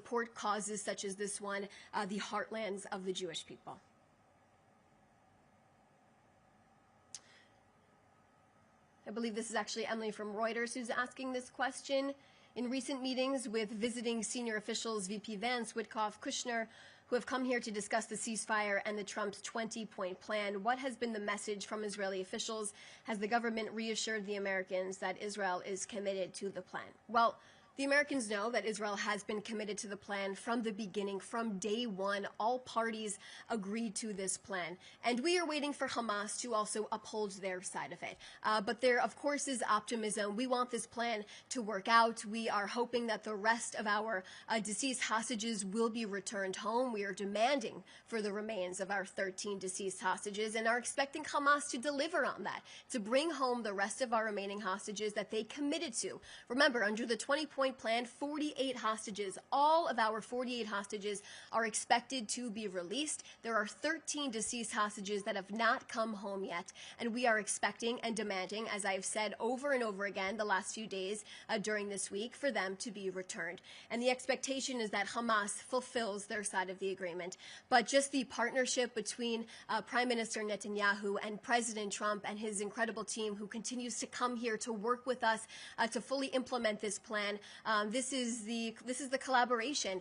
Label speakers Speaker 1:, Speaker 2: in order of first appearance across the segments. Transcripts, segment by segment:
Speaker 1: support causes such as this one, the heartlands of the Jewish people. I believe this is actually Emily from Reuters who's asking this question. In recent meetings with visiting senior officials, VP Vance, Witkoff, Kushner, who have come here to discuss the ceasefire and the Trump's 20-point plan, what has been the message from Israeli officials? Has the government reassured the Americans that Israel is committed to the plan? Well, the Americans know that Israel has been committed to the plan from the beginning. From day one, all parties agreed to this plan. And we are waiting for Hamas to also uphold their side of it. But there, of course, is optimism. We want this plan to work out. We are hoping that the rest of our deceased hostages will be returned home. We are demanding for the remains of our 13 deceased hostages and are expecting Hamas to deliver on that, to bring home the rest of our remaining hostages that they committed to. Remember, under the 20-point plan, 48 hostages, all of our 48 hostages are expected to be released. There are 13 deceased hostages that have not come home yet, and we are expecting and demanding, as I've said over and over again the last few days during this week, for them to be returned. And the expectation is that Hamas fulfills their side of the agreement. But just the partnership between Prime Minister Netanyahu and President Trump and his incredible team who continues to come here to work with us to fully implement this plan, this is the collaboration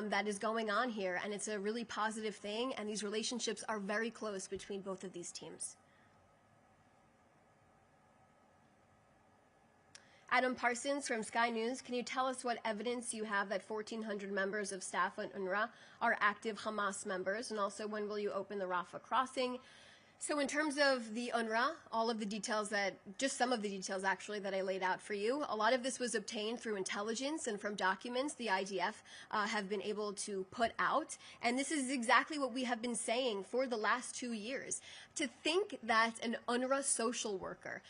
Speaker 1: that is going on here, and it's a really positive thing, and these relationships are very close between both of these teams. Adam Parsons from Sky News, can you tell us what evidence you have that 1,400 members of staff at UNRWA are active Hamas members, and also when will you open the Rafah crossing? So in terms of the UNRWA, all of the details just some of the details actually that I laid out for you, a lot of this was obtained through intelligence and from documents the IDF have been able to put out. And this is exactly what we have been saying for the last 2 years. To think that an UNRWA social worker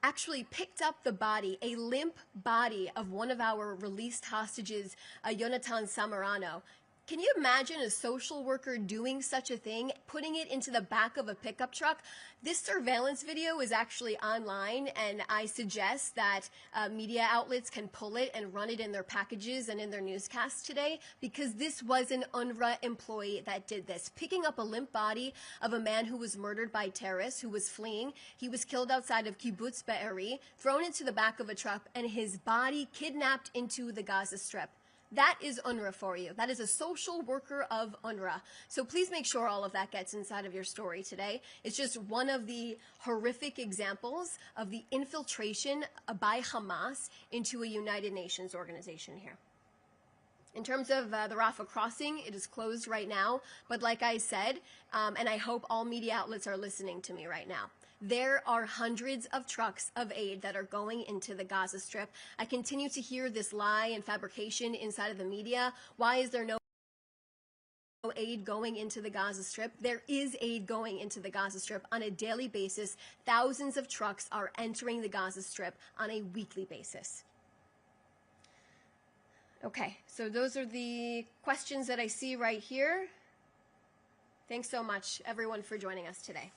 Speaker 1: actually picked up the body, a limp body of one of our released hostages, Yonatan Samarano. Can you imagine a social worker doing such a thing, putting it into the back of a pickup truck? This surveillance video is actually online, and I suggest that media outlets can pull it and run it in their packages and in their newscasts today, because this was an UNRWA employee that did this, picking up a limp body of a man who was murdered by terrorists, who was fleeing. He was killed outside of Kibbutz Be'eri, thrown into the back of a truck, and his body kidnapped into the Gaza Strip. That is UNRWA for you. That is a social worker of UNRWA. So please make sure all of that gets inside of your story today. It's just one of the horrific examples of the infiltration by Hamas into a United Nations organization here. In terms of the Rafah crossing, it is closed right now. But like I said, and I hope all media outlets are listening to me right now, there are hundreds of trucks of aid that are going into the Gaza Strip. I continue to hear this lie and fabrication inside of the media. Why is there no aid going into the Gaza Strip? There is aid going into the Gaza Strip on a daily basis. Thousands of trucks are entering the Gaza Strip on a weekly basis. Okay, so those are the questions that I see right here. Thanks so much, everyone, for joining us today.